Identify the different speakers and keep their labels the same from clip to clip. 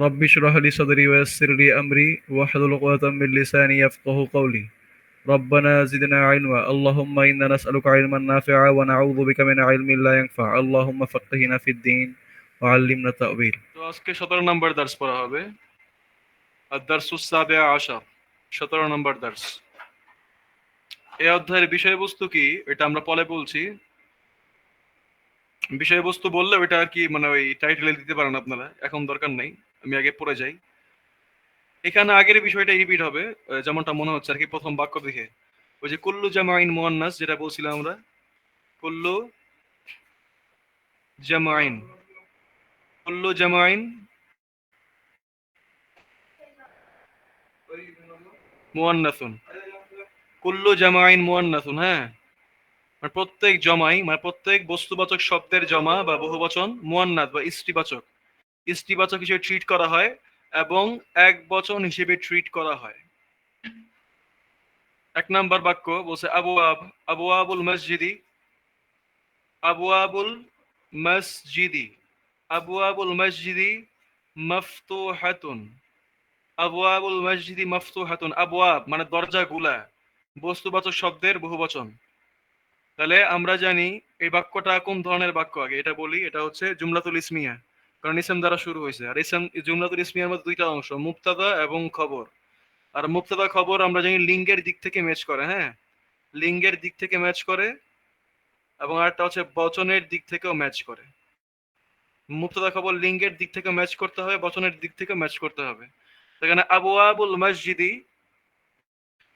Speaker 1: رب اشرح لي صدري ويسر لي أمري واحلل عقدة من لساني يفقهوا قولي ربنا زدنا علما اللهم إنا نسألك علما نافعا ونعوذ بك من علم لا ينفع اللهم فقهنا في الدين وعلمنا التأويل।
Speaker 2: তো আজকে 17 নম্বর দার্স পড়া হবে। আদ-দারসুস সাবিআ আশার, 17 নম্বর দার্স। এই অধ্যায়ের বিষয়বস্তু কি এটা আমরা পরে বলছি। বিষয়বস্তু বললে ওইটা আর কি মানে ওই টাইটেলে দিতে পারেন আপনারা, এখন দরকার নেই, আমি আগে পড়ে যাই। এখানে আগের বিষয়টা রিপিট হবে, যেমনটা মনে হচ্ছে আর কি প্রথম বাক্য দেখে। ওই যে কুল্লু জামাইন মুয়ান্নাস যেটা বলছিলাম আমরা, কুল্লু জামাইন, কুল্লু জামাইন মুয়ান্নাসুন, কুল্লু জামাইন মুয়ান্নাসুন। হ্যাঁ, মানে প্রত্যেক জমাই মানে প্রত্যেক বস্তুবাচক শব্দের জমা বা বহুবচন মুয়ান্নাস বা স্ত্রীবাচক হিসেবে ট্রিট করা হয় এবং এক বচন হিসেবে ট্রিট করা হয়। এক নাম্বার বাক্য বলছে আবওয়াব, আবওয়াবুল মসজিদি, আবওয়াবুল মসজিদি, আবওয়াবুল মসজিদি মাফতুহাতুন, আবওয়াবুল মসজিদি মাফতুহাতুন। আবওয়াব মানে দরজাগুলা, বস্তুবাচক শব্দের বহুবচন। তাহলে আমরা জানি এই বাক্যটা কোন ধরনের বাক্য, আগে এটা বলি। এটা হচ্ছে জুমলাতুল ইসমিয়া, কারণ ইসম দ্বারা শুরু হয়েছে। আর ইসম জুমলাতুল ইসমিয়ার মধ্যে দুইটা অংশ, মুবতাদা এবং খবর। আর মুবতাদা খবর আমরা জানি লিঙ্গের দিক থেকে ম্যাচ করে। হ্যাঁ, লিঙ্গের দিক থেকে ম্যাচ করে, এবং আরেকটা হচ্ছে বচনের দিক থেকেও ম্যাচ করে। মুবতাদা খবর লিঙ্গের দিক থেকে ম্যাচ করতে হবে, বচনের দিক থেকে ম্যাচ করতে হবে। সেখানে আবওয়াবুল মসজিদি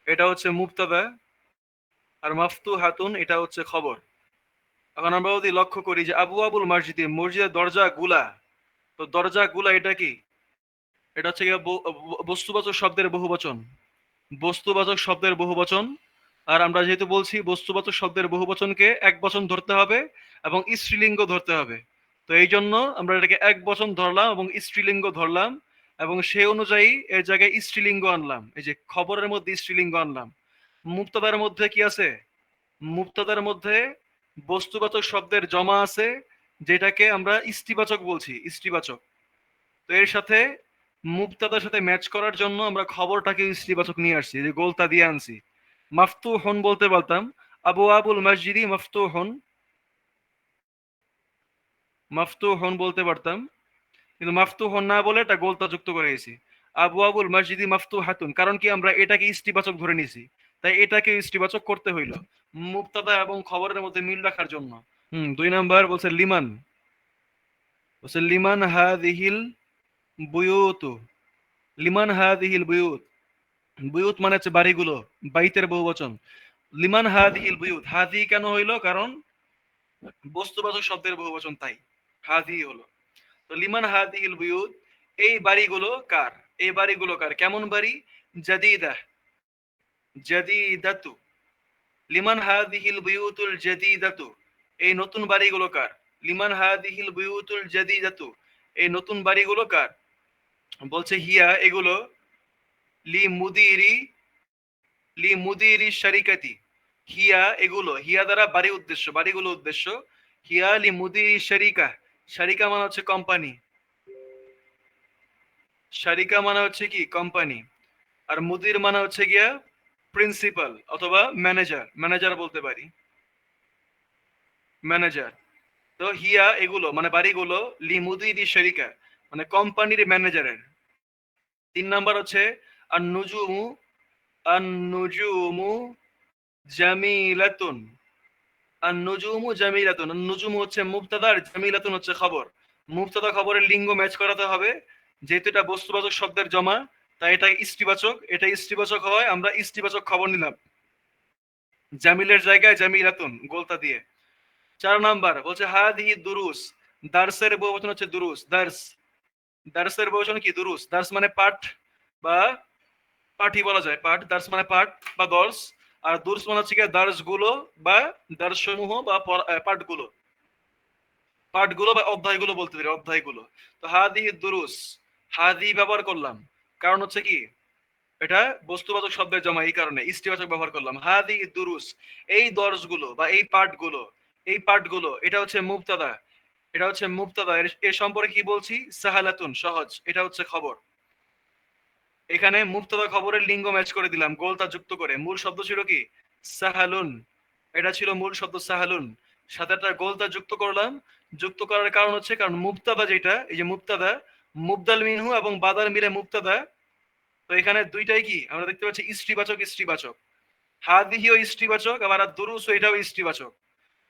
Speaker 2: এটা হচ্ছে মুবতাদা, আর মাফতুহাতুন এটা হচ্ছে খবর। এখন আমরা যদি লক্ষ্য করি যে আবওয়াবুল মসজিদি, মসজিদের দরজা গুলা, তো দরজা গুলা এটা কি? এটা হচ্ছে বস্তুবাচক শব্দের বহুবচন, বস্তুবাচক শব্দের বহুবচন। আর আমরা যেহেতু বলছি বস্তুবাচক শব্দের বহুবচনকে এক বচন ধরতে হবে এবং স্ত্রীলিঙ্গ ধরতে হবে, তো এই জন্য আমরা এটাকে এক বচন ধরলাম এবং স্ত্রীলিঙ্গ ধরলাম, এবং সেই অনুযায়ী এর জায়গায় স্ত্রীলিঙ্গ আনলাম। এই যে খবরের মধ্যে স্ত্রীলিঙ্গ আনলাম। মুবতাদার মধ্যে কি আছে? মুবতাদার মধ্যে বস্তুবাচক শব্দের জমা আছে, যেটাকে আমরা স্ত্রীবাচক বলছি, স্ত্রীবাচক। তো এর সাথে মুবতাদার সাথে ম্যাচ করার জন্য আমরা খবরটাকে স্ত্রীবাচক নিয়ে আসছি, যে গোলতা দিয়ে আনছি। মাফতুহুন বলতে পারতাম, আবওয়াবুল মসজিদি মাফতুহুন, মাফতুহুন বলতে পারতাম, কিন্তু মাফতুহুন না বলে এটা গোলতা যুক্ত করে গেছি। আবওয়াবুল মসজিদি মাফতুহাতুন, কারণ কি আমরা এটাকে স্ত্রীবাচক ধরে নিছি, তাই এটাকে স্ত্রীবাচক করতে হইল মুবতাদা এবং খবরের মধ্যে মিল রাখার জন্য। দুই নাম্বার বলছে লিমান, বলছে লিমান হাযিহিল বুয়ুতু, লিমান হাযিহিল বুয়ুত। বুয়ুত মানে হচ্ছে বাড়িগুলো, বাইতের বহুবচন। লিমান হাযিহিল বুয়ুত, হাযি কেন হইলো? কারণ বস্তুবাচক শব্দের বহুবচন, তাই হাযি হলো। তো লিমান হাযিহিল বুয়ুত, এই বাড়িগুলো কার? এই বাড়িগুলো কার? কেমন বাড়ি? জাদিদা, জাদিদাতু। লিমান হাযিহিল বুয়ুতুল জাদিদাতু, এই নতুন বাড়িগুলো কার? লিমান হাযিহিল বুয়ুতুল জাদিদাতু, এই নতুন বাড়িগুলো কার? বলছে হিয়া, এগুলো লি মুদিরি, লি মুদিরি শারিকাতি, হিয়া এগুলো, হিয়া দ্বারা বাড়ি উদ্দেশ্য, বাড়িগুলো উদ্দেশ্য। হিয়া লি মুদিরি শারিকা, শারিকা মানে হচ্ছে কোম্পানি, শারিকা মানে হচ্ছে কি? কোম্পানি। আর মুদির মানে হচ্ছে গিয়া প্রিন্সিপাল অথবা ম্যানেজার, ম্যানেজার বলতে পারি, ম্যানেজার। তো হিয়া এগুলো মানে বাড়িগুলো লি মুদিরি শারিকা মানে কোম্পানির ম্যানেজারের। তিন নাম্বার হচ্ছে আর নুজুমু, আর নুজুমু জামিলাতুন, আর নুজুমু জামিলাতুন। নুজুমু হচ্ছে মুবতাদা আর জামিলাতুন হচ্ছে খবর। মুবতাদা খবরের লিঙ্গ ম্যাচ করাতে হবে, যেহেতু এটা বস্তুবাচক শব্দের জমা, তাই এটা স্ত্রীবাচক। এটা স্ত্রীবাচক হয়, আমরা স্ত্রীবাচক খবর নিলাম, জামিলের জায়গায় জামিলাতুন গোলতা দিয়ে। চার নাম্বার বলছে হাদিহি দুরুস, দার্সের বহুবচন হচ্ছে দুরুস, দার্স। দার্সের বহুবচন কি? দুরুস। দার্স মানে পাঠ বা পাঠই বলা যায়, পাঠ। দার্স মানে পাঠ বা দর্স। আর দুরুস মানে হচ্ছে কি? দার্স গুলো বা দার্স সমূহ বা পাঠগুলো, পাঠগুলো বা অধ্যায়গুলো বলতে পারি, অধ্যায়গুলো। তো হাদিহি দুরুস, হাদি ব্যবহার করলাম, কারণ হচ্ছে কি? এটা বস্তুবাচক শব্দের জমা, এই কারণে ইস্তিবাচক ব্যবহার করলাম। হাদি দুরুস, এই দর্শগুলো বা এই পাঠগুলো, এই পাঠগুলো, এটা হচ্ছে মুবতাদা। এটা হচ্ছে মুবতাদা। এর সম্পর্কে কি বলছি? সাহালাতুন, সহজ। এটা হচ্ছে খবর। এখানে মুবতাদা খবরের লিঙ্গ ম্যাচ করে দিলাম গোলতা যুক্ত করে। মূল শব্দ ছিল কি? সাহালুন। এটা ছিল মূল শব্দ সাহালুন। সাথে একটা গোলতা যুক্ত করলাম। যুক্ত করার কারণ হচ্ছে কারণ মুবতাদা যেটা, এই যে মুবতাদা, মুবদাল মিনহু এবং বাদাল মিলে মুবতাদা। তো এখানে দুইটাই কি আমরা দেখতে পাচ্ছি স্ত্রীবাচক স্ত্রীবাচক। হাদিহিও স্ত্রীবাচক, আবার আর দুরুস এটাও স্ত্রীবাচক।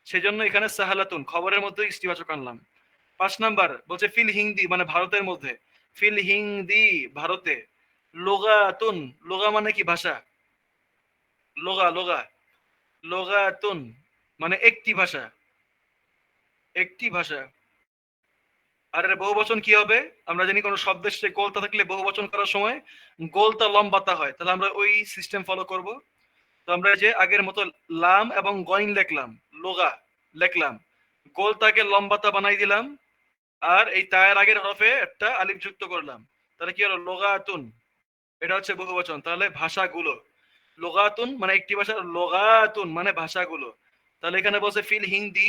Speaker 2: সেজন্য এখানে সাহালাতুন খবরের মধ্যে স্ত্রীবাচক আনলাম। ৫ নাম্বার বলছে ফিল হিন্দি মানে ভারতের মধ্যে। ফিল হিন্দি ভারতে। লোগাতুন, লোগা মানে কি? ভাষা। লোগা লোগা লোগাতুন মানে একটি ভাষা, একটি ভাষা। আর এর বহুবচন কি হবে? আমরা জানি কোনো শব্দের শেষে গোলতা থাকলে বহুবচন করার সময় গোলতা লম্বাতা হয়। তাহলে আমরা ওই সিস্টেম ফলো করব। তো আমরা এই যে আগের মতো লাম এবং গইন লিখলাম, লোগা লিখলাম, গোলতাকে লম্বাতা বানাই দিলাম, আর এই তায়ের আগের হরফে একটা আলিফ যুক্ত করলাম। তাহলে কি হলো? লোগাতুন। এটা হচ্ছে বহুবচন। তাহলে ভাষাগুলো। লোগাতুন মানে একটি ভাষা, লোগাতুন মানে ভাষাগুলো। তাহলে এখানে বলছে ফিল হিন্দি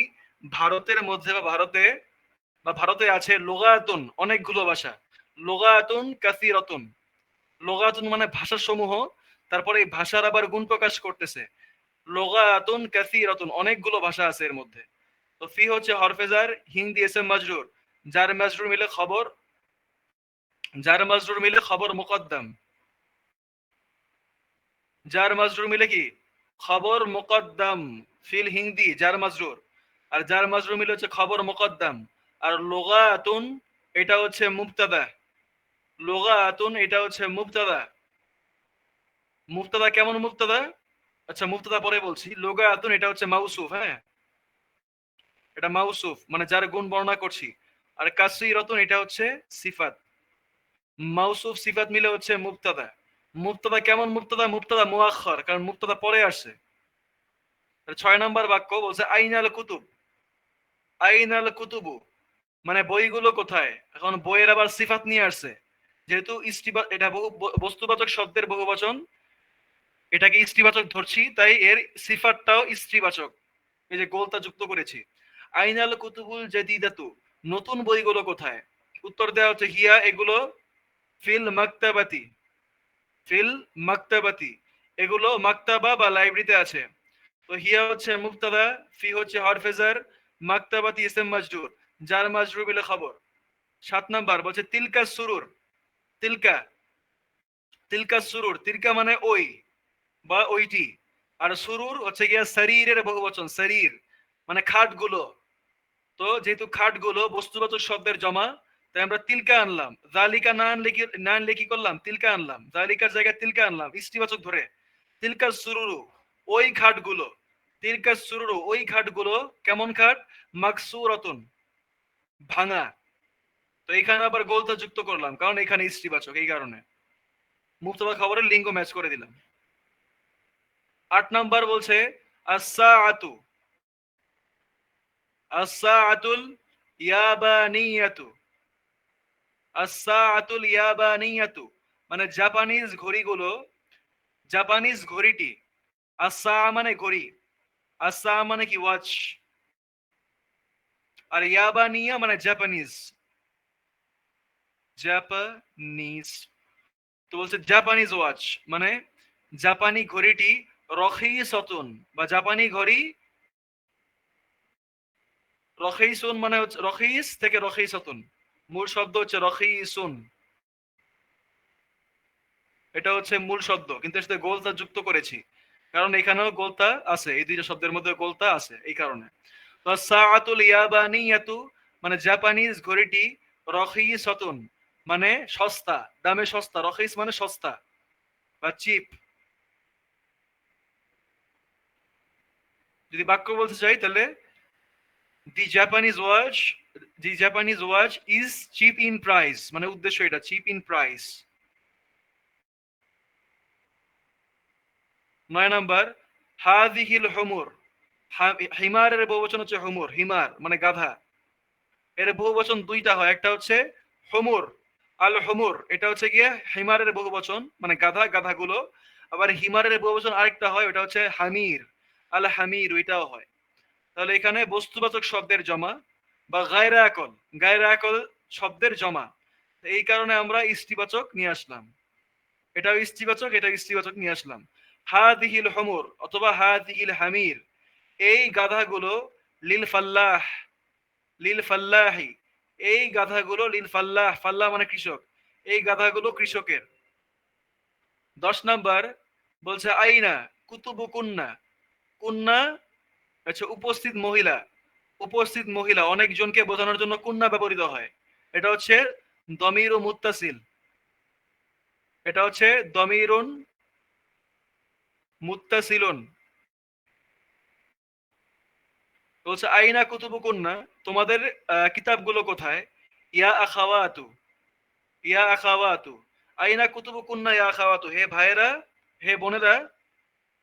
Speaker 2: ভারতের মধ্যে বা ভারতে আছে লোগাতুন অনেকগুলো ভাষা। লোগাতুন কাসিরাতুন। লোগাতুন মানে ভাষা সমূহ। তারপরে এই ভাষার আবার গুণ প্রকাশ করতেছে। লোগাতুন কাসিরাতুন অনেকগুলো ভাষা আছে এর মধ্যে। তো ফি হচ্ছে হরফেজার, হিন্দি এসএম মাজরুর। যার মাজরুর মিলে খবর, যার মাজরুর মিলে খবর মুকদ্দম। যার মাজরুর মিলে কি? খবর মুকদ্দম। ফিল হিন্দি যার মাজরুর। আর যার মাজরুর মিলে হচ্ছে খবর মুকদ্দম। আর লোগাতুন এটা হচ্ছে মুবতাদা। লোগাতুন এটা হচ্ছে মুবতাদা। মুবতাদা কেমন মুবতাদা? আচ্ছা মুবতাদা পরে বলছি। লোগাতুন এটা হচ্ছে মাউসুফ, হ্যাঁ এটা মাউসুফ মানে যার গুণ বর্ণনা করছি। আর কাসিরাতুন এটা হচ্ছে সিফাত। মাউসুফ সিফাত মিলে হচ্ছে মুবতাদা। মুবতাদা কেমন মুবতাদা? মুবতাদা মুআখখার, কারণ মুবতাদা পরে আসছে। ৬ নম্বর বাক্য বলছে আইনাল কুতুব। আইনাল কুতুবু মানে বইগুলো কোথায়? এখন বইয়ের আবার সিফাত নিয়ে আসছে। যেহেতু এটা বহু বস্তুবাচক শব্দের বহুবচন, এটাকে স্ত্রীবাচক ধরছি, তাই এর সিফাতটাও স্ত্রীবাচক। এই যে গোলতা যুক্ত করেছি। আইনাল কুতুবুল জাদিদাতু নতুন বইগুলো কোথায়? উত্তর দেওয়া হচ্ছে হিয়া এগুলো ফিল মাকতাবাতি। ফিল মাকতাবাতি এগুলো মাকতাবা বা লাইব্রেরিতে আছে। তো হিয়া হচ্ছে মুবতাদা, ফি হচ্ছে হরফেজার, মাকতাবাতি ইসম মাজরুর, যার মাজরুর বিলে খবর। ৭ নাম্বার বলছে তিলকা সুরুর। তিলকা, তিলকা সুরুর, তিলকা মানে ওই বা ওইটি। আর সুরুর হচ্ছে গিয়া শরীরের বহুবচন, শরীর মানে খাটগুলো। তো যেহেতু খাটগুলো বস্তুবাচক শব্দের জমা, তাই আমরা তিলকা আনলাম। জালিকা না আনলে কি করলাম? তিলকা আনলাম। জালিকার জায়গায় তিলকা আনলাম স্ত্রীবাচক ধরে। তিলকা সুরুরু ওই খাটগুলো। তিলকা সুরুরু ওই খাটগুলো কেমন খাট? মাকসুরাতুন ভাঙা। তো এখানে আবার গোলতা যুক্ত করলাম কারণ এখানে স্ত্রীবাচক, এই কারণে মুবতাদা খবরের লিঙ্গ ম্যাচ করে দিলাম। ৮ নাম্বার বলছে আস-সাআতু। আস-সাআতুল ইয়াবানিয়াতু। আস-সাআতুল ইয়াবানিয়াতু মানে জাপানিজ ঘড়িগুলো। জাপানিজ ঘড়িটি। আসা মানে ঘড়ি, আসা মানে কি? ওয়াচ। আর ইয়াবানিয়া মানে জাপানিজ। জাপানিজ। তো বলছে জাপানিজ ওয়াচ মানে জাপানি ঘড়িটি রখিসতুন বা জাপানি ঘড়ি। রখিসুন মানে হচ্ছে রখিস থেকে রখিসতুন, মূল শব্দ হচ্ছে রখিসুন। এটা হচ্ছে মূল শব্দ, কিন্তু এর সাথে গোলতা যুক্ত করেছি কারণ এখানেও গোলতা আছে, এই দুইটা শব্দের মধ্যে গোলতা আছে এই কারণে। তো সাআতুল ইয়াবানিয়াতু মানে জাপানিজ ঘড়িটি রখিসতুন মানে সস্তা, দামে সস্তা। রখিস মানে সস্তা বা চিপ। যদি বাক্য বলতে চাই তাহলে the Japanese watch, the Japanese watch is cheap in price মানে উদ্দেশ্য এটা, চিপ ইন প্রাইস। ৯ নাম্বার হাযিহিল হুমুর। হিমারের বহুবচন হচ্ছে হুমুর। হিমার মানে গাধা। এর বহুবচন দুইটা হয়, একটা হচ্ছে হুমুর। আল হুমুর এটা হচ্ছে গিয়ে হিমারের বহুবচন মানে গাধা, গাধাগুলো। আবার হিমারের বহুবচন আরেকটা হয়, ওটা হচ্ছে হামির। আল হামির ওইটাও হয়। তাহলে এখানে বস্তুবাচক শব্দের জমা। বা গায়রা আকল, গায়রা আকল শব্দের জমা। এই কারণে আমরা ইস্তিবাচক নিয়ে আসলাম, এটাও ইস্তিবাচক, এটাও ইস্তিবাচক নিয়ে আসলাম। হাদিহিল হুমুর অথবা হাদিহিল হামির, এই গাধাগুলো লিল ফাল্লাহ, লিল ফাল্লাহি, এই গাধাগুলো লিল ফাল্লাহ, ফাল্লাহ মানে কৃষক, এই গাধাগুলো কৃষকের। 10 নাম্বার বলছে আইনা কুতুবু কুন্না, কুন্না আচ্ছা উপস্থিত মহিলা, উপস্থিত মহিলা অনেকজনকে বোঝানোর জন্য কুন্না ব্যবহৃত হয়। এটা হচ্ছে দমির ও মুত্তাসিল, এটা হচ্ছে দমিরুন মুত্তাসিলুন। বলছে আইনা কুতুবু কুন্না, তোমাদের কিতাবগুলো কোথায়? ইয়া আখাওয়াতু, ইয়া আখাওয়াতু, আইনা কুতুবু কুন্না ইয়া আখাওয়াতু, হে ভাইয়েরা, হে বোনেরা,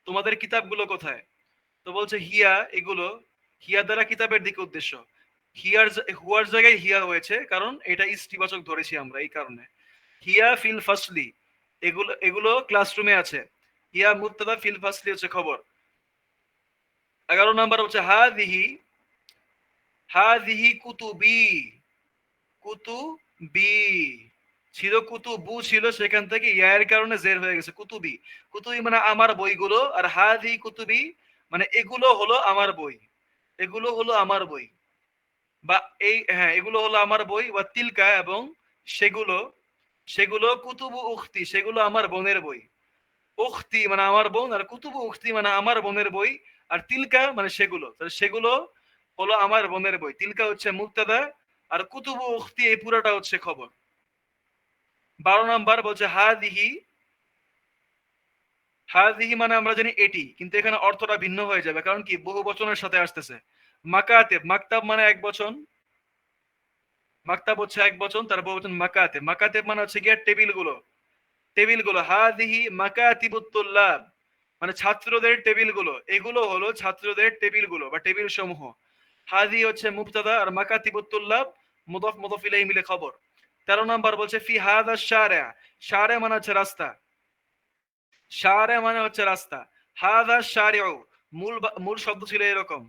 Speaker 2: তোমাদের কিতাবগুলো কোথায়? তো বলছে হিয়া, এগুলো, হিয়া দ্বারা কিতাবের দিকে উদ্দেশ্য। হিয়ার হুয়ার জায়গায় হিয়া হয়েছে কারণ এটা ইস্তিবাচক ধরেছি আমরা, এই কারণে। হিয়া ফিল ফাসলি, এগুলো এগুলো ক্লাসরুমে আছে। হিয়া মুবতাদা, ফিল ফাসলি হচ্ছে খবর। 11 নাম্বার হচ্ছে হাদিহি, হাদিহি কুতুবি, কুতুবি, ছিল কুতুবু ছিল, সেখান থেকে ইয়ার কারণে জের হয়ে গেছে কুতুবি। কুতুবি মানে আমার বইগুলো, আর হাদি কুতুবি মানে এগুলো হলো আমার বই, এগুলো হলো আমার বই, বা এই হ্যাঁ এগুলো হলো আমার বই। বা তিলকা এবং সেগুলো, সেগুলো কুতুবু উখতি, সেগুলো আমার বোনের বই। উখতি মানে আমার বোন, আর কুতুবু উখতি মানে আমার বোনের বই, আর তিলকা মানে সেগুলো, তাহলে সেগুলো হলো আমার বোনের বই। তিলকা হচ্ছে মুবতাদা, আর কুতুবু উখতি এই পুরাটা হচ্ছে খবর। 12 নাম্বার বলছে হাদিহি, হাদিহি মানে আমরা জানি এটি, কিন্তু এখানে অর্থটা ভিন্ন হয়ে যাবে, কারণ কি বহু বচনের সাথে আসতেছে। মাকাতেব, মাকতাব মানে এক বচন, মাকতাব হচ্ছে এক বচন, তার বহুবচন মাকাতেব, মাকাতেব মানে হচ্ছে গিয়ে টেবিলগুলো, টেবিলগুলো। হাদিহি মাকাতিবুত তুল্লাব মানে ছাত্রদের টেবিলগুলো, এগুলো হলো ছাত্রদের টেবিলগুলো বা টেবিল সমূহ। হাদি হচ্ছে মুবতাদা, আর মাকাতিবুত তুল্লাব মুদাফ মুদাফ ইলাইহি মিলে খবর। 13 নাম্বার বলছে ফি হাদা শারিআ, শারিআ মানে হচ্ছে রাস্তা, শারিআ মানে হচ্ছে রাস্তা। হাদা শারিউ, মূল শব্দ ছিল এরকম,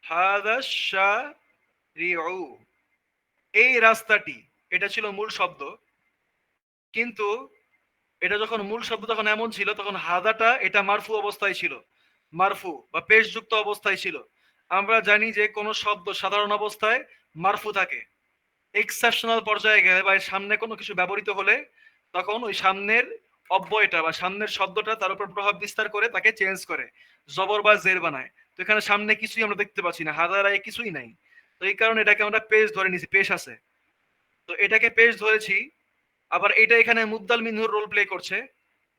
Speaker 2: হাদা শারিউ, এই রাস্তাটি, এটা ছিল মূল শব্দ। কিন্তু এটা যখন মূল শব্দ তখন এমন ছিল, তখন হাদাটা এটা মারফু অবস্থায় ছিল, মারফু বা পেশযুক্ত অবস্থায় ছিল। আমরা জানি যে কোন শব্দ সাধারণ অবস্থায় মারফু থাকে, এক্সেপশনাল পর্যায়ে গেলে বা এর সামনে কোনো কিছু ব্যবহৃত হলে তখন ওই সামনের অব্যয়টা বা সামনের শব্দটা তার উপর প্রভাব বিস্তার করে তাকে চেঞ্জ করে, জবর বা জের বানায়। তো এখানে সামনে কিছুই আমরা দেখতে পাচ্ছি না, হাদারায় কিছুই নাই, তো এই কারণে এটাকে আমরা পেশ ধরে নিছি, পেশ আছে, তো এটাকে পেশ ধরেছি। আবার এটা এখানে মুবদাল মিনহুর রোল প্লে করছে,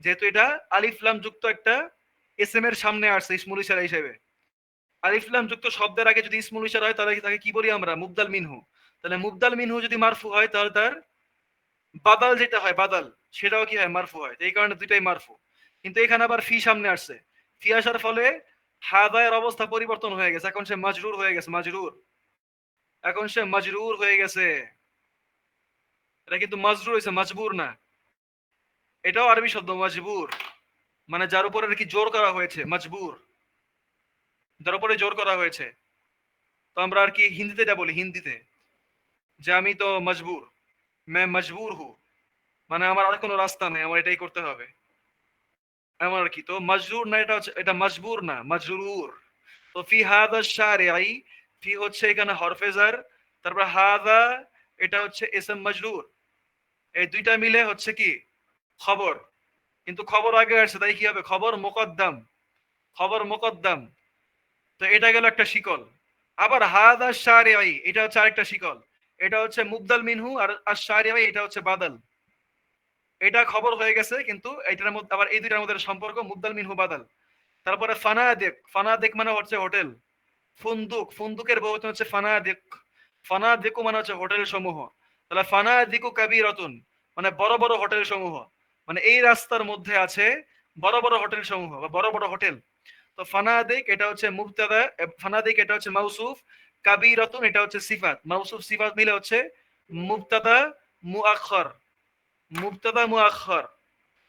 Speaker 2: যেহেতু এটা আলিফ লাম যুক্ত একটা এসএম এর সামনে আসছে ইসমুল ইশারা হিসেবে। আলিফ লাম যুক্ত শব্দের আগে যদি ইসমুল ইশারা হয় তাহলে তাকে কি বলি আমরা? মুবদাল মিনহু। তাহলে মুবদাল মিনহু যদি মারফু হয় তাহলে তার বাদাল যেটা হয়, বাদাল, সেটাও কি হয়? মারফু হয়। এই কারণে দুইটাই মারফু। কিন্তু এখানে আবার ফি সামনে আসছে, ফি আসার ফলে হাদায়ের অবস্থা পরিবর্তন হয়ে গেছে, এখন সে মাজরুর হয়ে গেছে, মাজরুর, এখন সে মাজরুর হয়ে গেছে। এটা কিন্তু মাজরুর হয়েছে, মাজবুর না। এটাও আরবি শব্দ মাজবুর, মানে যার উপরে আর কি জোর করা হয়েছে, মাজবুর, যার উপরে জোর করা হয়েছে। তো আমরা আর কি হিন্দিতে এটা বলি, হিন্দিতে যে আমি তো মজবুর, मैं मजबूर हूँ, মানে আমার আর কোনো রাস্তা নেই, আমার এটাই করতে হবে, এমন আর কি। তো মজরুর না, এটা হচ্ছে, এটা মজবুর না, মজরুর। তো ফি হাদা শারিআই, ফি হচ্ছে এখানে হরফে জার, তারপর হাদা এটা হচ্ছে ইসম মজরুর, এই দুইটা মিলে হচ্ছে কি খবর। কিন্তু খবর আগে আসছে, তাই কি হবে? খবর মুকদ্দম, খবর মুকদ্দম। তো এটা গেল একটা শিকল। আবার হাদা শারিআই, এটা হচ্ছে আরেকটা শিকল, এটা হচ্ছে মুবদাল মিনহু, আর আশ-শারিআই এটা হচ্ছে বাদাল। এটা খবর হয়ে গেছে, কিন্তু এটার মধ্যে আবার এই দুইটার মধ্যে সম্পর্ক মুবদাল মিনহু বাদাল। তারপরে ফানাদিক, ফানাদিক মানে হচ্ছে হোটেল। ফুন্দুক, ফুন্দুকের বহুবচন হচ্ছে ফানাদিক, ফানাদিকু মানে হচ্ছে হোটেল সমূহ। তাহলে ফানাদিকু কাবীরাতুন মানে বড় বড় হোটেল সমূহ, মানে এই রাস্তার মধ্যে আছে বড় বড় হোটেল সমূহ বা বড় বড় হোটেল। তো ফানাদিক এটা হচ্ছে মুবতাদা, ফানাদিক এটা হচ্ছে মাউসুফ, কাবীরাতুন এটা হচ্ছে সিফাত, মাউসুফ সিফাত মিলে হচ্ছে মুবতাদা মুআখখার, মুবতাদা মুআখখার।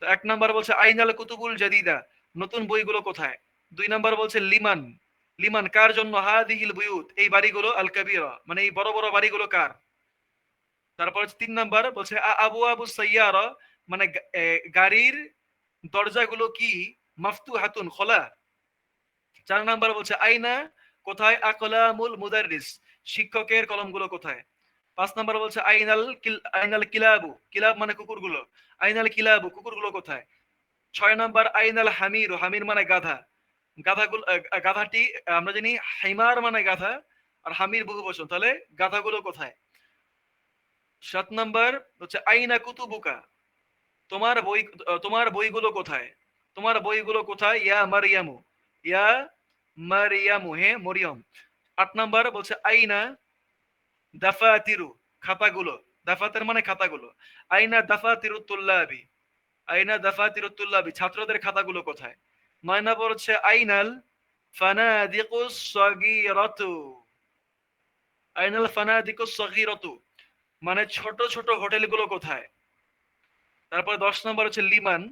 Speaker 2: তো 1 নাম্বার বলছে আইনাল কুতুবুল জাদিদা, নতুন বইগুলো কোথায়? 2 নাম্বার বলছে লিমান, লিমান কার জন্য, হাদিহিল বুয়ুত এই বাড়িগুলো, আল কাবীরা মানে এই বড় বড় বাড়িগুলো কার। তারপর হচ্ছে ৩ নাম্বার বলছে আবওয়াবু সাইয়ারা মানে গাড়ির দরজাগুলো কি, মাফতুহাতুন খোলা। ৪ নাম্বার বলছে আইনা কোথায়, আকলামুল মুদাররিস শিক্ষকের কলমগুলো কোথায়। ৫ নাম্বার বলছে আইনাল কিলাবু, কিলাব মানে কুকুরগুলো, আইনাল কিলাবু কুকুরগুলো কোথায়। ৬ নাম্বার আইনাল হামিরু, হামির মানে গাধা, গাধাগুলো গাধাটি আমরা জানি হিমার মানে গাধা, আর হামির বহু বচন, তাহলে গাধাগুলো কোথায়। ৭ নাম্বার হচ্ছে আইনা কুতুবুকা, তোমার বই, তোমার বইগুলো কোথায়, তোমার বইগুলো কোথায়, ইয়া মারিয়ামু, ইয়া মারিয়ামু হে মরিয়ম। ৮ নাম্বার বলছে আইনা দাফাতিরু, খাতাগুলো, দাফাতের মানে খাতাগুলো, আইনা দাফাতিরু তুল্লাবি, আইনা দাফাতিরু তুল্লাবি ছাত্রদের খাতাগুলো কোথায়। ৯ নাম্বার হচ্ছে আইনাল ফানাদিকুস সগীরাতু, আইনাল ফানাদিকুস সগীরাতু মানে ছোট ছোট হোটেলগুলো কোথায়। তারপর ১০ নম্বর হচ্ছে লিমান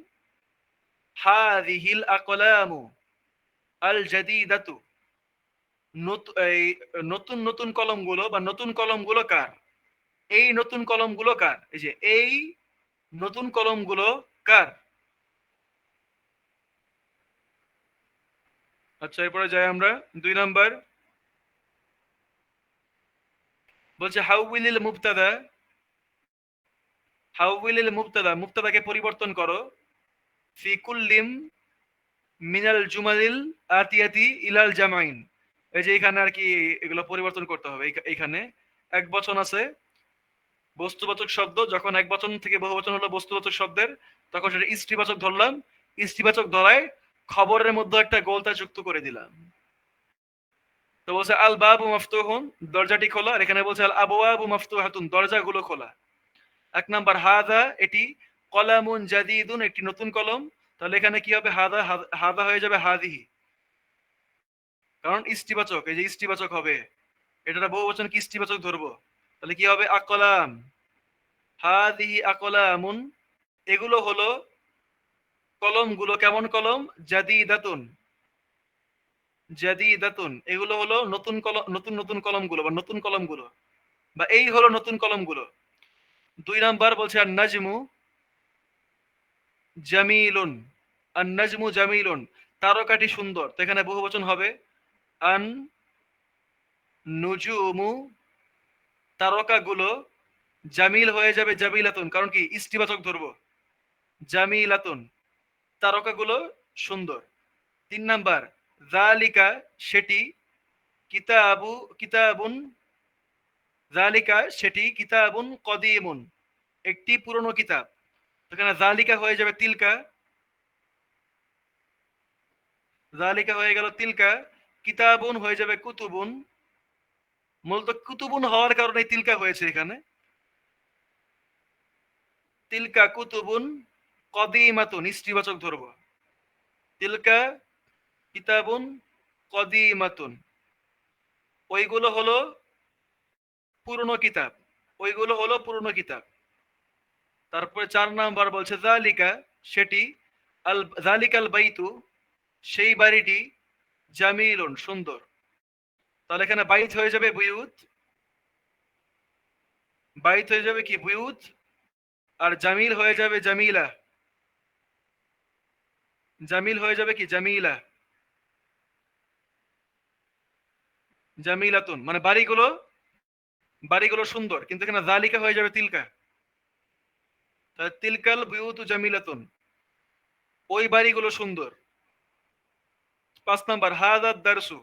Speaker 2: হাযিহিল আকলামু আল জাদীদাতু, এই নতুন নতুন কলমগুলো বা নতুন কলমগুলো কার, এই নতুন কলমগুলো কার, এই যে এই নতুন কলমগুলো কার। আচ্ছা এরপরে যাই আমরা ২ নাম্বার বলছে হাউইলিল মুবতাদা, হাউইলিল মুবতাদা মুবতাদাকে পরিবর্তন করো, ফি কুল্লিম মিনাল জুমালিল আতিয়াতি ইলাল জামাইন, এই যে এখানে আর কি এগুলো পরিবর্তন করতে হবে। এইখানে এক বচন আছে বস্তুবাচক শব্দ, যখন এক বচন থেকে বহু বচন হলো বস্তুবাচক শব্দের, তখন সেটা স্ত্রীবাচক ধরলাম, স্ত্রীবাচক ধরায় খবরের মধ্যে একটা গোলতা যুক্ত করে দিলাম। তো বলছে আল বাবু মাফতুহুন, দরজাটি খোলা, আর এখানে বলছে আল আবওয়াবু মাফতুহাতুন, দরজাগুলো খোলা। ১ নাম্বার হাদা এটি, কলামুন জাদিদুন একটি নতুন কলম, তাহলে এখানে কি হবে, হাদা হাদা হয়ে যাবে হাদিহি, কারণ স্ত্রীবাচক, এই যে স্ত্রীবাচক হবে, এটা বহু বচন কি স্ত্রীবাচক ধরবো, তাহলে কি হবে আকলাম, হাদিহি আকলামুন এগুলো হলো কলমগুলো, কেমন কলম, জাদিদাতুন, জাদিদাতুন এগুলো হলো নতুন কলম, নতুন নতুন কলমগুলো বা নতুন কলমগুলো, বা এই হলো নতুন কলমগুলো। ২ নাম্বার বলছে আর নাজমু জামিলুন, আর নাজমু জামিলুন তারকাটি সুন্দর, তো এখানে বহু বচন হবে আন নুজুমু তারকাগুলো, জামিল হয়ে যাবে জামিলাতুন, কারণ কি ইস্তিবাচক ধরবো, জামিলাতুন তারকাগুলো সুন্দর। ৩ নাম্বার যালিকা সেটি, কিতাবু কিতাবুন, যালিকা সেটি, কিতাবুন কদিমুন একটি পুরনো কিতাব, এখানে যালিকা হয়ে যাবে তিলকা, যালিকা হয়ে গেল তিলকা, কিতাবুন হয়ে যাবে কুতুবুন, মূলত কুতুবুন হওয়ার কারণে তিলকা হয়েছে এখানে, তিলকা কুতুবুন কদিমাতুন স্ত্রীবাচক ধরব, তিলকা কিতাবুন কদিমাতুন ওইগুলো হলো পুরনো কিতাব, ওইগুলো হলো পুরনো কিতাব। তারপরে ৪ নাম্বার বলছে যালিকা সেটি, আল যালিকাল বাইতু সেই বাড়িটি, জামিলুন সুন্দর, তাহলে এখানে বাইত হয়ে যাবে বুয়ুত, বাইত হয়ে যাবে কি বুয়ুত, আর জামিল হয়ে যাবে জামিলা, জামিল হয়ে যাবে কি জামিলা, জামিলাতুন মানে বাড়িগুলো, বাড়িগুলো সুন্দর, কিন্তু এখানে যালিকা হয়ে যাবে তিলকা, তাহলে তিলকাল বুয়ুতু জামিলাতুন ওই বাড়িগুলো সুন্দর। ৫ নাম্বার হাদাদ দারসু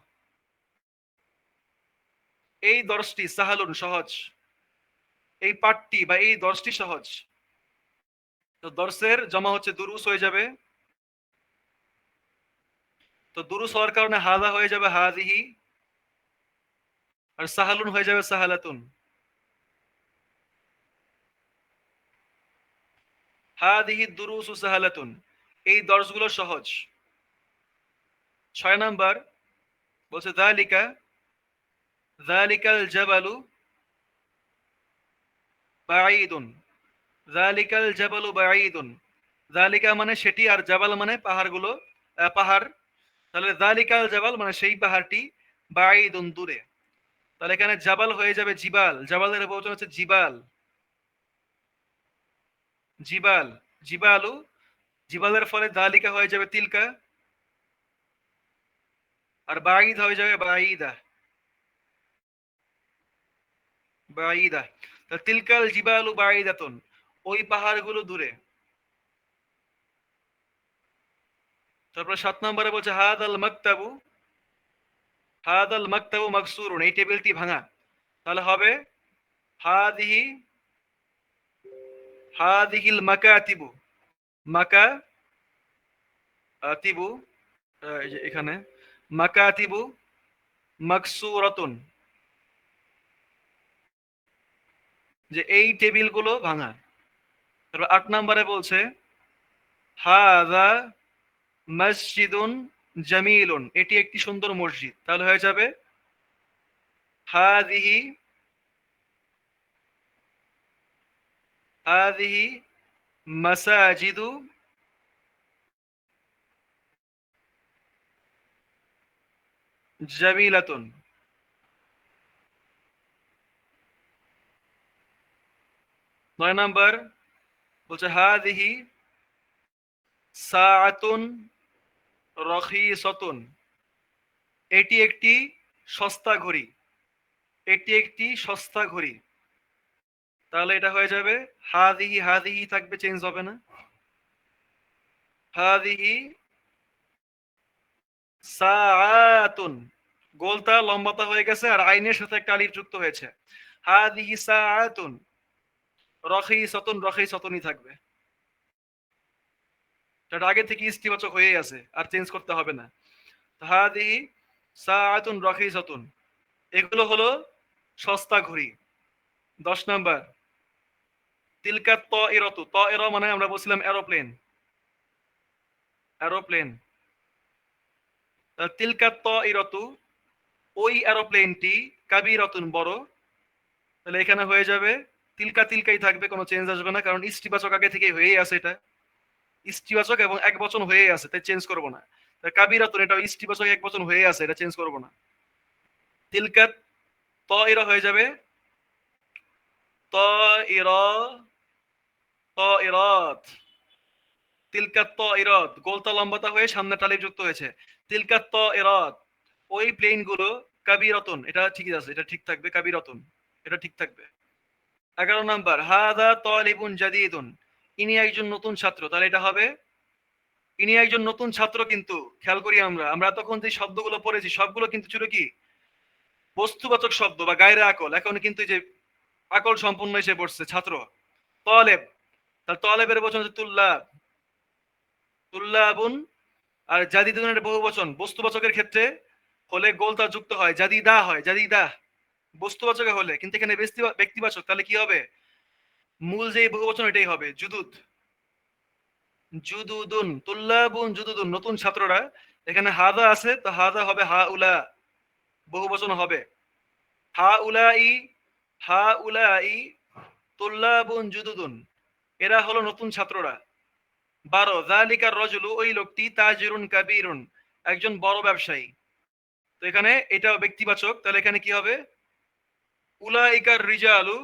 Speaker 2: এই দর্শটি, সাহালুন সহজ, এই পাঠটি বা এই দর্শটি সহজ, তো দর্শের জমা হচ্ছে দুরুস হয়ে যাবে, তো দুরুস হওয়ার কারণে হাদা হয়ে যাবে হাদিহি, আর সাহালুন হয়ে যাবে সাহালাতুন, হাদিহি দুরুসু সাহালাতুন এই দর্শগুলো সহজ। ৬ নাম্বার বলছে যালিকা, যালিকাল জাবালু বাঈদুন, যালিকাল জাবালু বাঈদুন, যালিকা মানে সেটি, আর জাবাল মানে পাহাড়গুলো, পাহাড়, তাহলে যালিকাল জাবাল মানে সেই পাহাড়টি, বাঈদুন দূরে। তাহলে এখানে জাবাল হয়ে যাবে জিবাল, জাবালের বহুবচন হচ্ছে জিবাল, জিবাল, জিবালু, জিবালের ফলে যালিকা হয়ে যাবে তিলকা, আর বাঈদ হয়ে যাবে বাঈদা, বাঈদা। তা তিলকাল জিবালু বাঈদাতুন, ওই পাহাড়গুলো দূরে। তারপর 7 নম্বরে বলছে হাদাল মাকতাবু, হাদাল মাকতাবু মাকসুরুন, এই টেবিলটি ভাঙা। তাহলে হবে হাদিহি, হাদিহিল মাকাতিবু, মাকাতিবু, এই যে এখানে মাকাতিবু মাকসুরাতুন, যে এই টেবিলগুলো ভাঙা। তারপর 8 নম্বরে বলছে হাদা মসজিদুন জামিলুন, এটি একটি সুন্দর মসজিদ। তাহলে হয়ে যাবে হাদিহি, হাদিহি মাসাজিদু জামিলাতুন। 9 নম্বর বলছে হাদিহি সাআতুন রখিসাতুন, এটি একটি সস্তা ঘড়ি, এটি একটি সস্তা ঘড়ি। তাহলে এটা হয়ে যাবে হাদিহি, হাদিহি থাকবে, চেঞ্জ হবে না, হাদিহি সাআতুন, গোলতা লম্বাতা হয়ে গেছে আর আইনের সাথে একটা আলিফ যুক্ত হয়েছে। হাদিহি সাআতুন রখিসাতুন, রখিসাতুনই থাকবে, এটা আগে থেকে ইস্তিবাচক হয়েই আছে, আর চেঞ্জ করতে হবে না। হাদিহি সাআতুন রখিসাতুন, এগুলো হলো সস্তা ঘড়ি। 10 নাম্বার তিলকা তাইরাতু, তাইরা মানে আমরা বলছিলাম এরোপ্লেন, এরোপ্লেন। তিলকা তাইরাতু, ওই এরোপ্লেনটি, কাবীরাতুন বড়। তাহলে এখানে হয়ে যাবে তিলকা, তিলকাই থাকবে, কোনো চেঞ্জ আসবে না, কারণ ইস্তিবাচক আগে থেকেই হয়েই আছে, এটা ইস্তিবাচক এবং এক বচন হয়েই আছে, তাই চেঞ্জ করব না। কাবীরাতুন, এটা ইস্তিবাচক এক বচন হয়ে আছে, এটা চেঞ্জ করব না। তিলকা তাইরা হয়ে যাবে তাইরা, তাইরাত, তিলকা তাইরাত, গোলতা লম্বাতা হয়ে সামনে তালিফ যুক্ত হয়েছে। তিলকা তাইরাত, ওই প্লেন গুলো, কাবীরাতুন, এটা ঠিকই আছে, এটা ঠিক থাকবে, কাবীরাতুন, এটা ঠিক থাকবে। 11 নাম্বার হাদা তালিবুন জাদিদুন, ইনি একজন নতুন ছাত্র। তাহলে এটা হবে ইনি একজন নতুন ছাত্র, কিন্তু খেয়াল করি আমরা আমরা তখন যে শব্দগুলো পড়েছি সবগুলো কিন্তু ছিল কি বস্তুবাচক শব্দ বা গায়রে আকল। এখন কিন্তু এই যে আকল সম্পূর্ণ এসে পড়ছে ছাত্র, তলেব। তাহলে তলেবের বচন হচ্ছে তুল্লাব, তুল্লাবুন। আর জাদিদুনের বহু বচন বস্তুবাচকের ক্ষেত্রে হলে গোলতা যুক্ত হয়, জাদিদা হয়, জাদিদা বস্তুবাচকে হলে। কিন্তু এখানে ব্যক্তিবাচক, তাহলে কি হবে, মূল যে বহু বচন এটাই হবে জুদুদ, জুদুদুন, তুল্লাবুন জুদুদুন, নতুন ছাত্ররা। এখানে হাদা আছে, তো হাদা হবে হা উলা, বহু বচন হবে হা উলাই, হা উলাই তুল্লাবুন জুদুদুন, এরা হলো নতুন ছাত্ররা। 12 যালিকার রজুলু, ওই লোকটি, তাজিরুন কাবীরুন, একজন বড় ব্যবসায়ী। তো এখানে এটাও ব্যক্তিবাচক, তাহলে এখানে কি হবে উলাইকার রিজালু,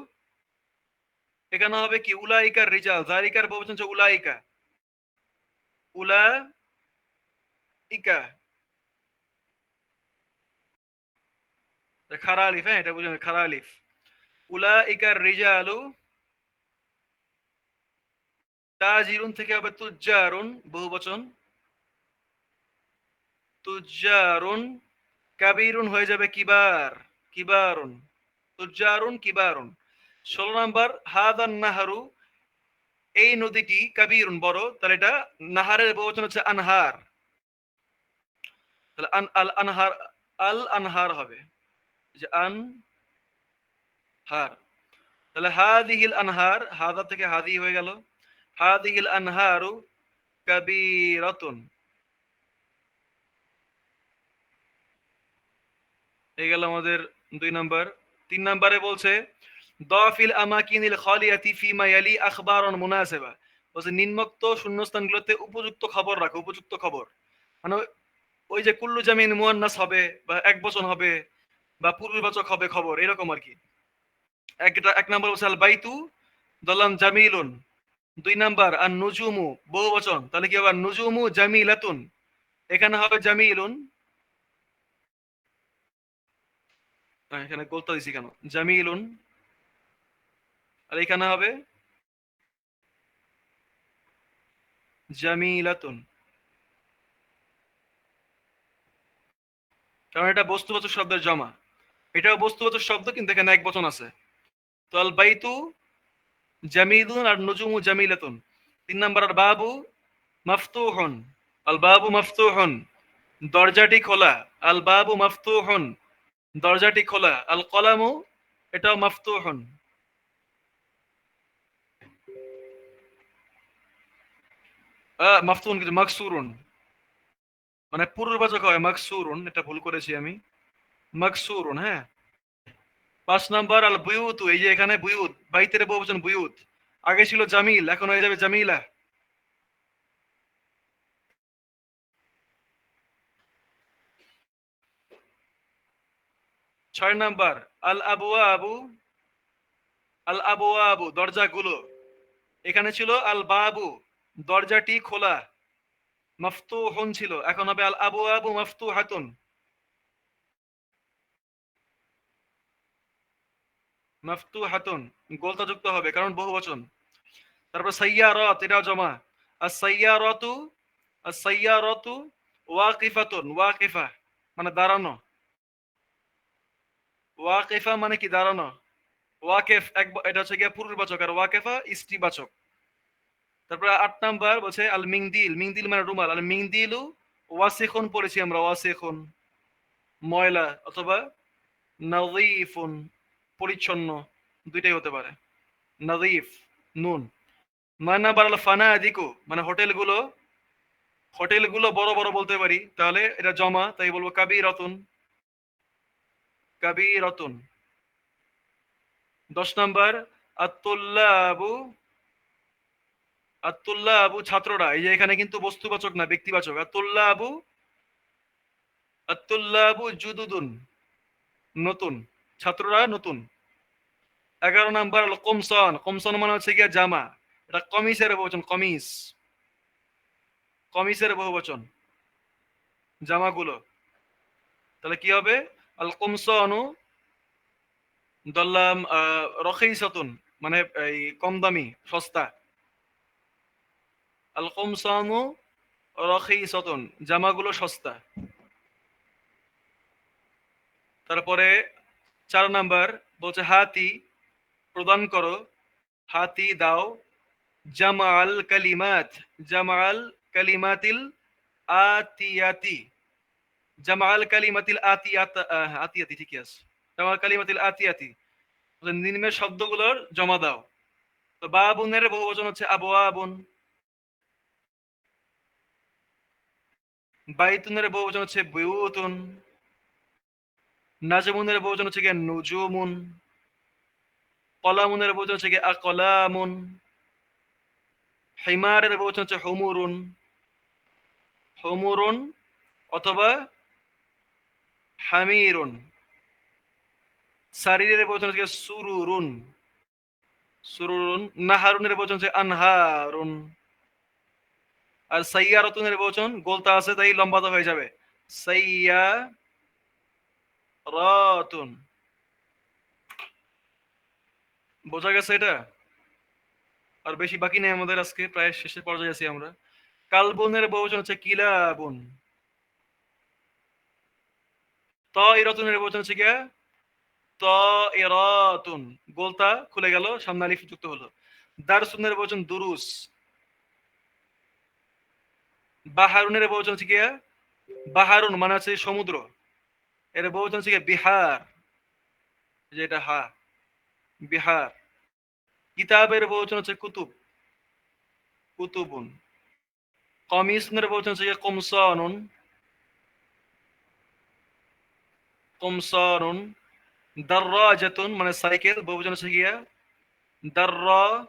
Speaker 2: এখানে হবে কি উলাইকার রিজাল, যালিকার বহুবচন হচ্ছে উলাইকা, উলাইকা, খারা আলিফ, হ্যাঁ এটা বুঝলেন, খারা আলিফ। উলাইকার রিজালু, তাজিরুন থেকে হবে তুজ্জারুন, বহুবচন, তুজ্জারুন। কাবীরুন হয়ে যাবে কিবার, কিবারুন, তুজ্জারুন কিবারুন। 16 নাম্বার হাদান নাহারু, এই নদীটি, কাবীরুন বড়, তাহলে এটা নাহারের বহুবচন হচ্ছে আনহার, তাহলে আল আনহার, আল আনহার হবে, যে আনহার। তাহলে হাদিহিল আনহার, হাদা থেকে হাদি হয়ে গেল, হাদিহিল আনহারু কাবীরাতুন। এই গেল আমাদের 2 নাম্বার। 3 নাম্বারে বলছে দাফিল আমাকিনিল খালিয়াতি ফিমা ইয়ালি আখবারুন মুনাসিবা, বলছে নিম্নোক্ত শূন্যস্থানগুলোতে উপযুক্ত খবর রাখো, উপযুক্ত খবর মানে ওই যে কুল্লু জামিন মুয়ান্নাস হবে বা এক বচন হবে বা পূর্ববাচক হবে খবর, এরকম আর কি। এক নাম্বার হচ্ছে আল বাইতু, দলাম জামিলুন। ২ নাম্বার আর নুজুমু বহু বচন, তাহলে কি হবে নুজুমু জামিলাতুন, এখানে হবে জামিলুন। এখানে গোলতা দিছি কেন, জামিলুন, আর এখানে হবে জামিলাতুন, কারণ এটা বস্তুবাচক শব্দের জমা। এটাও বস্তুবাচক শব্দ, কিন্তু এখানে এক বচন আছে। তো আল বাইতু জামিলুন আর নুজুমু জামিলাতুন। ৩ নাম্বার আর বাবু মাফতুহুন, আল বাবু মাফতুহুন, দরজাটি খোলা। আল বাবু মাফতুহুন, দরজাটি খোলা। আল কলামু, এটাও মাফতুহুন। মাফতুহুন কিন্তু মাকসুরুন, মানে পূর্ববাচক হয় মাকসুরুন, এটা ভুল করেছি আমি, মাকসুরুন। হ্যাঁ। ৫ নাম্বার আল বুয়ুতু, এই যে এখানে বুয়ুত, বাইতের বহুবচন বুয়ুত, আগে ছিল জামিল, এখন হয়ে যাবে জামিলা। ৬ নাম্বার আল আবওয়াবু, আল আবওয়াবু দরজাগুলো, এখানে ছিল আল বাবু, দরজাটি খোলা, মাফতুহুন ছিল, এখন হবে আল আবওয়াবু মাফতুহাতুন, মাফতুহাতুন, গোলতা যুক্ত হবে কারণ বহুবচন। তারপর সাইয়ারাত, এটাও জমা। আর সাইয়ারাতু, আর সাইয়ারাতু ওয়াকিফাতুন, ওয়াকিফা মানে দাঁড়ানো, ওয়াকিফা মানে কি দাঁড়ানো, ওয়াকেফ এটা হচ্ছে গিয়ে পূর্ববাচক, আর ওয়াকেফা স্ত্রীবাচক। তারপরে ৮ নাম্বার বলছে আল মিংদিল, মিংদিল মানে রুমাল, আল মিংদিলু ওয়াসিখুন পড়েছি আমরা, ওয়াসিখুন ময়লা, অথবা নাযীফুন পরিচ্ছন্ন, দুইটাই হতে পারে, নাযীফ নুন। ৯ নাম্বার আল ফানাদিকু মানে হোটেলগুলো, হোটেলগুলো বড় বড় বলতে পারি, তাহলে এটা জমা, তাই বলবো কাবীরাতুন, কাবীরাতুন। ১০ নাম্বার আত-তুল্লাবু, আত-তুল্লাবু ছাত্ররা, এই যে এখানে কিন্তু বস্তুবাচক না ব্যক্তিবাচক, আত-তুল্লাবু, আত-তুল্লাবু জুদুদুন নতুন, ছাত্ররা নতুন। ১১ নাম্বার হলো কমসন, কমসন মানে হচ্ছে গিয়া জামা, এটা কমিসের বহুবচন, কমিস, কমিসের বহুবচন জামাগুলো, তাহলে কি হবে আল কমসনু দল্লাম রখিসাতুন মানে এই কম দামি সস্তা, আল কমসানু রখিসাতুন জামাগুলো সস্তা। তারপরে ৪ নাম্বার বলছে হাতি প্রদান করো, হাতি দাও। জামাল কালিমাত, জামাল কালিমাতিল আতিয়াতি, জামাল কালিমাতিল আতিয়াত, আতিয়াতি ঠিকই আছে, জামাল কালিমাতিল আতিয়াতি, নিম্নের শব্দগুলোর জমা দাও। তো বাবুনের বহুবচন হচ্ছে আবওয়াবুন, বাইতুনের বহুবচন হচ্ছে বুয়ুতুন, নাজমুনের বহুবচন হচ্ছে গিয়ে নুজুমুন, কলামুনের বহুবচন হচ্ছে গিয়ে আকলামুন, হিমারের বহুবচন হচ্ছে হুমুরুন, হুমুরুন অথবা হামিরুন, সারিরের বহুবচন হচ্ছে গিয়ে সুরুরুন, সুরুরুন, নাহারুনের বহুবচন হচ্ছে আনহারুন। আর সাইয়ারাতুনের বহুবচন গোলতা আছে তাই লম্বাতে হয়ে যাবে, সাইয়ারাতুন। বোঝা গেছে এটা? আর বেশি বাকি নেই আমাদের, আজকে প্রায় শেষের পর্যায়ে আছি আমরা। কালবনের বহুবচন হচ্ছে কিলাবুন। তাইরাতুনের বহুবচন হচ্ছে গিয়া তাইরাতুন, গোলতা খুলে গেল, সামনে আলিফ যুক্ত হলো। দারসুনের বহুবচন দুরুস। বাহারুনের বহুবচন হচ্ছে গিয়া বাহারুন মানে হচ্ছে সমুদ্র, এর বহুবচন হচ্ছে গিয়া বিহার, যেটা হা, বিহার। কিতাবের বহুবচন হচ্ছে কুতুব, কুতুবুন। কমিশনের বহুবচন হচ্ছে গিয়া কমসানুন, কমসানুন। দাররাজাতুন মানে সাইকেল, বহুবচন হচ্ছে গিয়া দাররাজাতুন,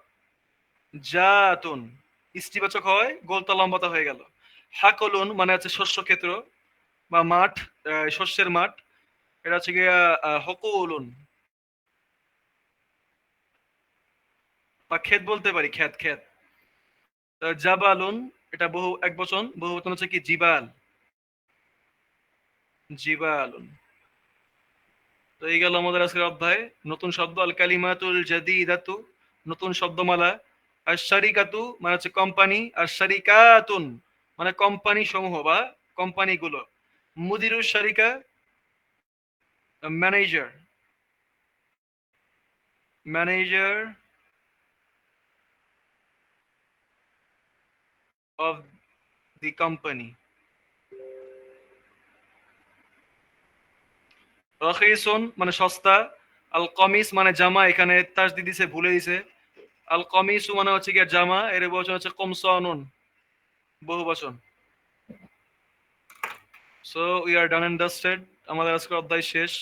Speaker 2: স্ত্রীবাচক হয়, গোলতা লম্বাতা হয়ে গেল। হাকলুন মানে হচ্ছে শস্য ক্ষেত্র, বা মাঠ, শস্যের মাঠ। এটা হচ্ছে গিয়া হকুলুন বা ক্ষেত বলতে পারি, ক্ষেত ক্ষেত। জাবালুন এটা বহু একবচন, বহুবচন হচ্ছে কি জিবাল, জিবালুন। তো এই গেল আমাদের আজকের অধ্যায়। নতুন শব্দ আল কালিমাতুল জাদিদাতু, নতুন শব্দমালা। আর শারিকাতু মানে হচ্ছে কোম্পানি, আর শারিকাতুন মানে কোম্পানি সমূহ বা কোম্পানিগুলো। মুদিরুশ শারিকা manager, manager of the company. রখিসুন মানে সস্তা। আল কমিস মানে জামা, এখানে তাসদিদ দিছে, ভুলে দিছে। আল কমিসু মানে হচ্ছে কি জামা, এর বচন হচ্ছে কমসানুন, বহু বচন। So we are done and dusted, আমাদের আজকের অধ্যায় শেষ।